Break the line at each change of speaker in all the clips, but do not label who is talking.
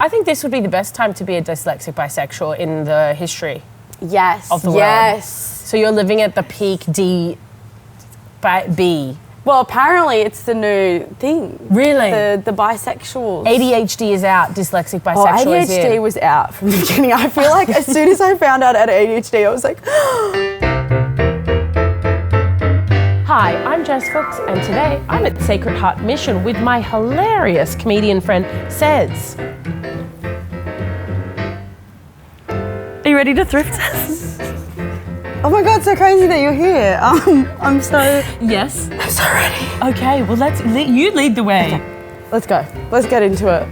I think this would be the best time to be a dyslexic bisexual in the history
Yes.
of the world. So you're living at the peak B.
Well, apparently it's the new thing.
Really?
The bisexuals.
ADHD is out, dyslexic bisexual is in.
ADHD was out from the beginning. I feel like as soon as I found out I had ADHD, I was like...
Hi, I'm Jess Fuchs, and today I'm at Sacred Heart Mission with my hilarious comedian friend, Sez. Are you ready to thrift?
Oh my God, so crazy that you're here. I'm so...
Yes.
I'm so ready.
Okay, well you lead the way.
Okay, let's go. Let's get into it.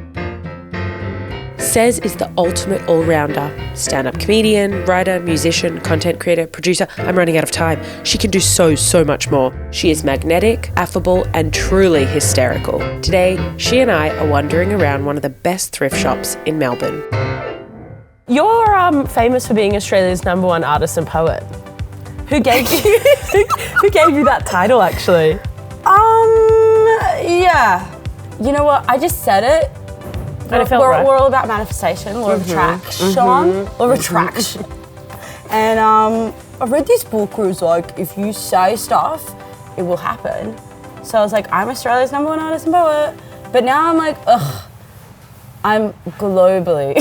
Sez is the ultimate all-rounder. Stand-up comedian, writer, musician, content creator, producer. I'm running out of time. She can do so much more. She is magnetic, affable, and truly hysterical. Today, she and I are wandering around one of the best thrift shops in Melbourne.
You're famous for being Australia's #1 artist and poet. Who gave you who gave you that title, actually?
Yeah. You know what? I just said it.
And it felt right.
We're all about manifestation, law of attraction, law of attraction. And I read this book where it was like, if you say stuff, it will happen. So I was like, I'm Australia's #1 artist and poet. But now I'm like, ugh, I'm globally.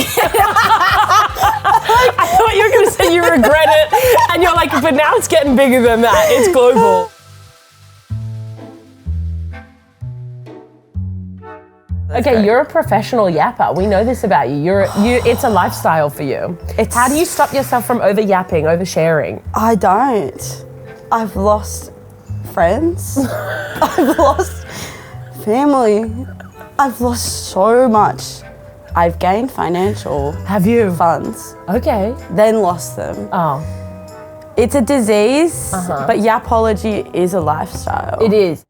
I thought you were going to say you regret it, and you're like, but now it's getting bigger than that. It's global. Okay, you're a professional yapper. We know this about you. It's a lifestyle for you. How do you stop yourself from over-yapping, over-sharing?
I don't. I've lost friends. I've lost family. I've lost so much. I've gained financial funds.
Okay.
Then lost them.
Oh.
It's a disease, but yapology is a lifestyle.
It is.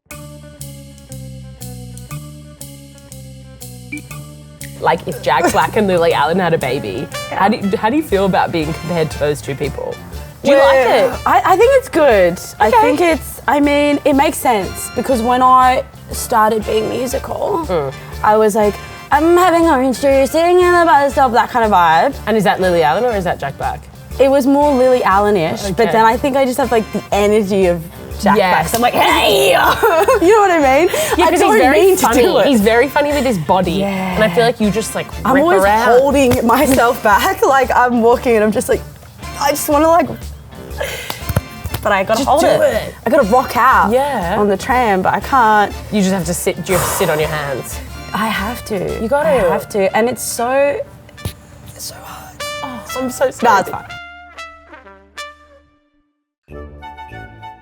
Like if Jack Black and Lily Allen had a baby, how do you feel about being compared to those two people? Do you like it?
I think it's good. Okay. It makes sense because when I started being musical, I was like, I'm having orange juice, sitting in the bus stop, that kind of vibe.
And is that Lily Allen or is that Jack Black?
It was more Lily Allen-ish, but then I think I just have like the energy of Jack Black. So I'm like, hey! You know what I mean?
Yeah, because he's very funny. He's very funny with his body. Yeah. And I feel like you just like rip
I'm always
around.
holding myself back. Like I'm walking and I'm just like, I just want to like, but I gotta hold it. I gotta rock out on the tram, but I can't.
You just have to sit, do you have to sit on your hands?
I have to.
You gotta.
I have to. And it's so hard.
Oh, I'm so sorry.
No, it's fine.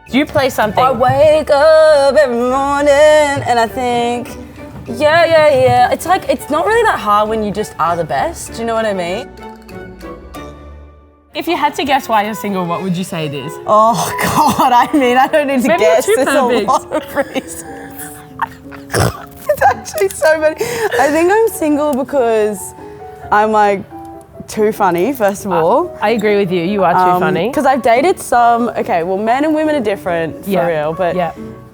Do you play something?
I wake up every morning and I think, yeah. It's like, it's not really that hard when you just are the best. Do you know what I mean?
If you had to guess why you're single, what would you say it is?
Oh God, I mean, I don't need to guess. There's a lot of reasons. It's actually so many. I think I'm single because I'm like too funny, first of all.
I agree with you. You are too funny.
Because I've dated some, well, men and women are different, for real, but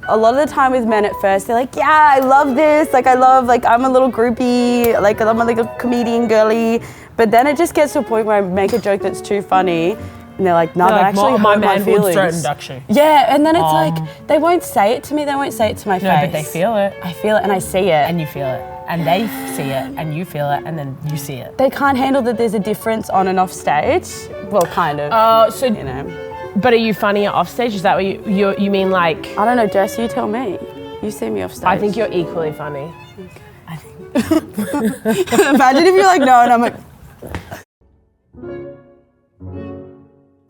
a lot of the time with men at first, they're like, yeah, I love this. Like, I'm a little groupie, like I'm a little comedian girly. But then it just gets to a point where I make a joke that's too funny. And they're like, no, that actually hurt my feelings. Yeah, and then it's like, they won't say it to me, they won't say it to my face.
No, but they feel it.
I feel it and I see it.
And you feel it. And they see it, and you feel it, and then you see it.
They can't handle that there's a difference on and off stage. Well, kind of.
So
you know.
But are you funnier off stage? Is that what you mean? Like,
I don't know, Jess. You tell me. You see me off stage.
I think you're equally funny.
Okay. I think. Imagine if you're like no, and I'm like.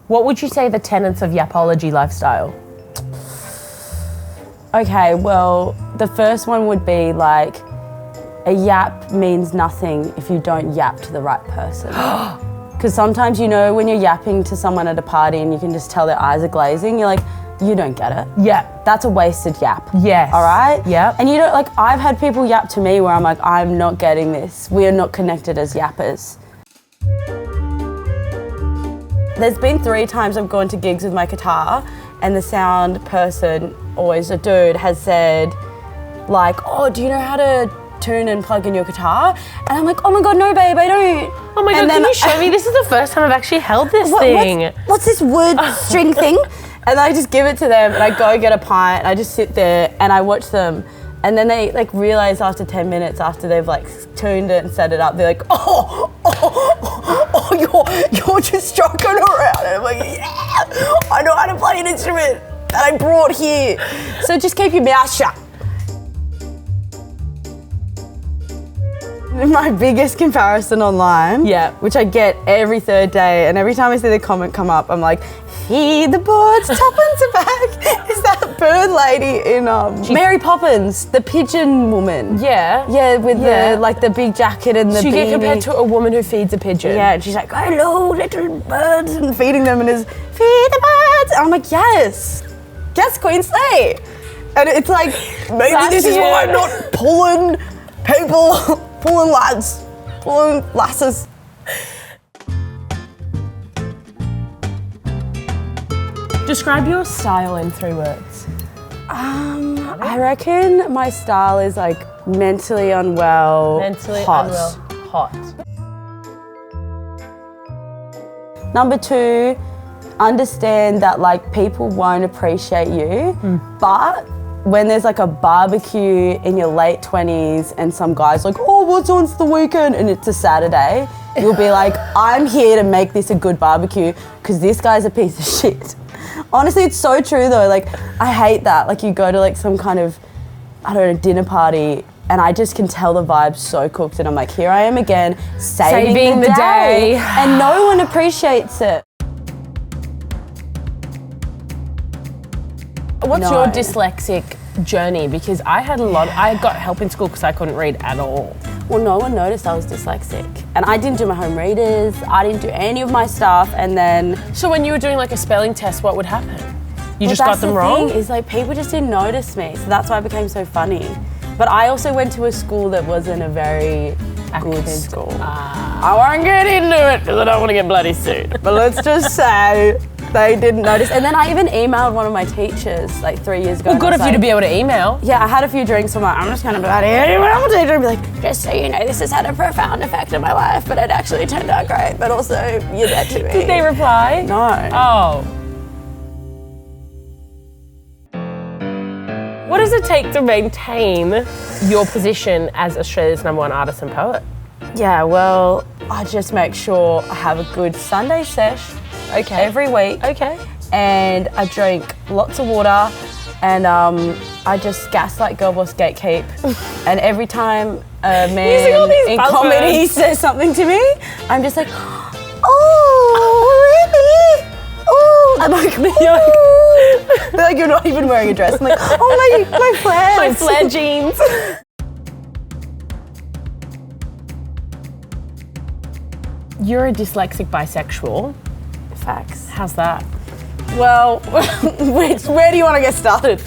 What would you say the tenets of yapology lifestyle?
Okay, well, the first one would be like, a yap means nothing if you don't yap to the right person. Because sometimes, you know, when you're yapping to someone at a party and you can just tell their eyes are glazing, you're like, you don't get it.
Yeah.
That's a wasted yap.
Yes.
All right?
Yeah.
And you don't, like, I've had people yap to me where I'm like, I'm not getting this. We are not connected as yappers. There's been 3 times I've gone to gigs with my guitar and the sound person, always a dude, has said like, oh, do you know how to tune and plug in your guitar? And I'm like, oh my God, no babe, I don't.
Oh my God, can you show me? This is the first time I've actually held this thing.
What's this wood string thing? And I just give it to them and I go get a pint and I just sit there and I watch them. And then they like realize after 10 minutes after they've like tuned it and set it up, they're like, you're just stroking around. And I'm like, yeah, I know how to play an instrument that I brought here. So just keep your mouth shut. My biggest comparison online, which I get every third day, and every time I see the comment come up, I'm like, feed the birds, tuppence a bag. Is that bird lady in Mary Poppins, the pigeon woman?
Yeah.
Yeah, with the big jacket and the beanie.
She get compared to a woman who feeds a pigeon.
Yeah, and she's like, hello, little birds, and feeding them, and is feed the birds. And I'm like, yes, Queen Slay. And it's like, maybe this is why I'm not pulling people, pulling lads, pulling lasses.
Describe your style in 3 words.
I reckon my style is like mentally unwell, hot. Number 2, understand that like people won't appreciate you, but when there's like a barbecue in your late 20s and some guy's like, oh, what's on for the weekend? And it's a Saturday, you'll be like, I'm here to make this a good barbecue because this guy's a piece of shit. Honestly, it's so true though. Like, I hate that. Like, you go to like some kind of, I don't know, dinner party and I just can tell the vibe's so cooked and I'm like, here I am again, saving the day. And no one appreciates it.
What's your dyslexic journey? Because I got help in school because I couldn't read at all.
Well, no one noticed I was dyslexic. And I didn't do my home readers, I didn't do any of my stuff, and then...
So when you were doing like a spelling test, what would happen? You just got them wrong?
That's the thing, is like people just didn't notice me, so that's why I became so funny. But I also went to a school that wasn't a very good school. I won't get into it because I don't want to get bloody sued. But let's just say they didn't notice. And then I even emailed one of my teachers like 3 years ago.
Well, good of you to be able to email.
Yeah, I had a few drinks. I'm like, I'm just going to bloody email my teacher and be like, just so you know, this has had a profound effect on my life, but it actually turned out great. But also, you're dead to me.
Did they reply?
No.
Oh. What does it take to maintain your position as Australia's #1 artist and poet?
Yeah, well, I just make sure I have a good Sunday sesh every week.
Okay.
And I drink lots of water and I just gaslight girl boss gatekeep. And every time a man in comedy says something to me, I'm just like, oh, really? Oh, I'm like, they're like, you're not even wearing a dress. I'm like, oh, my flares.
My flare jeans. You're a dyslexic bisexual.
Facts.
How's that?
Well, where do you want to get started?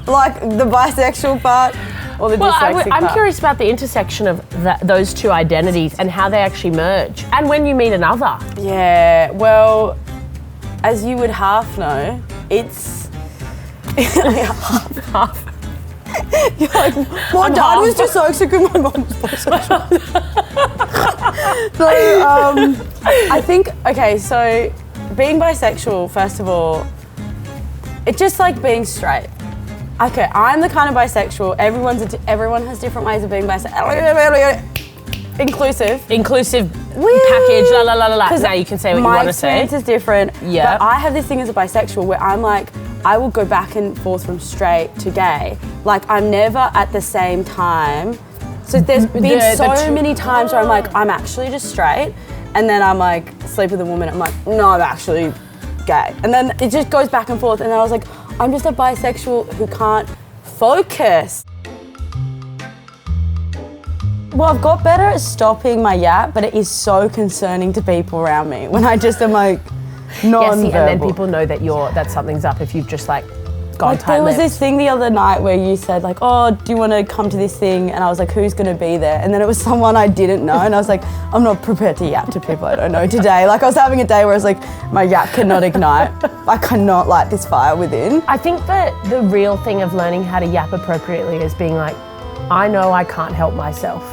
Like the bisexual part or the dyslexic part?
I'm curious about the intersection of those two identities and how they actually merge and when you meet another.
Yeah, well, as you would half know, it's half. You're like, my dad was dyslexic and my mom was bisexual. So, I think, okay, so being bisexual, first of all, it's just like being straight. Okay, I'm the kind of bisexual, everyone has different ways of being bisexual. Inclusive package, la la la la la. Now you can say what you want to say. My experience is different.
Yeah.
But I have this thing as a bisexual where I'm like, I will go back and forth from straight to gay. Like I'm never at the same time. So there's been so many times where I'm like, I'm actually just straight. And then I'm like, sleep with a woman. I'm like, no, I'm actually gay. And then it just goes back and forth. And then I was like, I'm just a bisexual who can't focus. Well, I've got better at stopping my yap, but it is so concerning to people around me when I just am like non-verbal.
And then people know that something's up if you've just like gone
like, there was this thing the other night where you said like, oh, do you want to come to this thing? And I was like, who's going to be there? And then it was someone I didn't know. And I was like, I'm not prepared to yap to people I don't know today. Like I was having a day where I was like, my yap cannot ignite. I cannot light this fire within.
I think that the real thing of learning how to yap appropriately is being like, I know I can't help myself.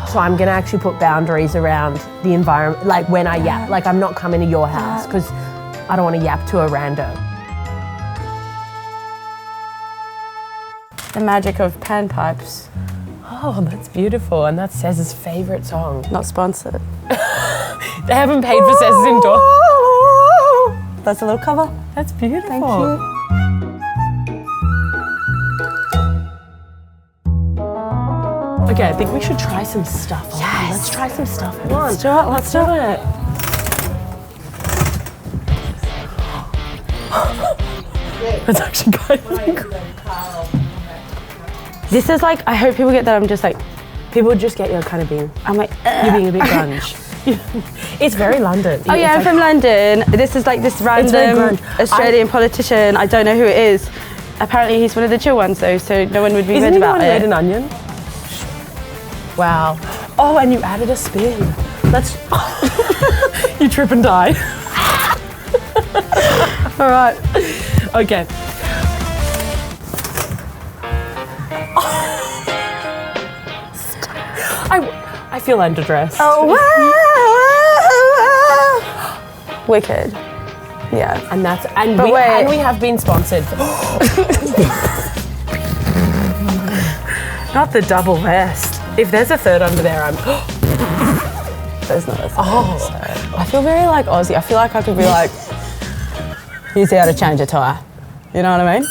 So I'm gonna actually put boundaries around the environment, like when I yap. Like I'm not coming to your house because I don't want to yap to a rando.
The magic of panpipes.
Oh, that's beautiful. And that's Cez's favourite song.
Not sponsored.
They haven't paid for Cez's endorse.
That's a little cover.
That's beautiful.
Thank you.
Okay, I think we should try some stuff. Yes. Let's try some stuff. Come on.
Let's do it. Let's do it.
That's actually kind of cool.
This is like, I hope people get that I'm just like,
people just get you're kind of being,
I'm like,
you're being a bit grunge. It's very London.
Oh yeah, I'm from London. This is like this random Australian politician. I don't know who it is. Apparently he's one of the chill ones though, so no one would be mad about it.
Isn't he an onion? Wow. Oh, and you added a spin. Let's, you trip and die.
All right.
Okay. I feel underdressed.
Oh, wow. Wicked. Yeah.
And that's, and we have been sponsored. Not the double vest. If there's a third under there, I'm,
there's not a third. Oh. So. I feel very like Aussie. I feel like I could be like, here's how to change a tyre. You know what I mean?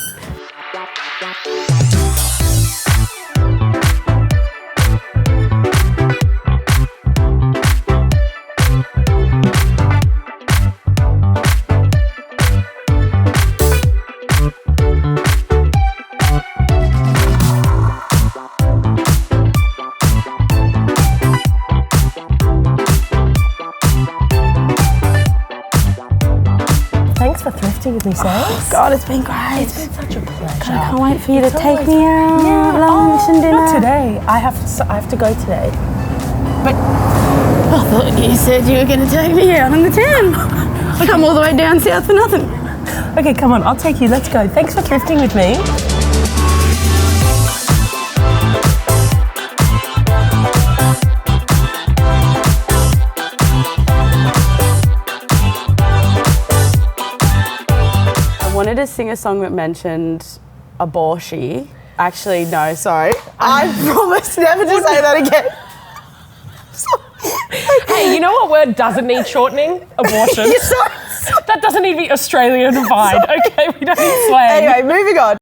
Thanks for thrifting with me, Cez.
Oh, God, it's been great.
It's been such a pleasure.
I can't wait for you to take me out. Yeah, lunch and dinner.
Not today. I have to go today. But
I thought you said you were going to take me out on the 10. I come all the way down south for nothing.
Okay, come on, I'll take you. Let's go. Thanks for thrifting with me.
I wanted to sing a song that mentioned abortion. Actually, no, sorry. I promise never to say that again.
Hey, you know what word doesn't need shortening? Abortion. That doesn't need to be Australian-fied. Okay, we don't need slang.
Anyway, moving on.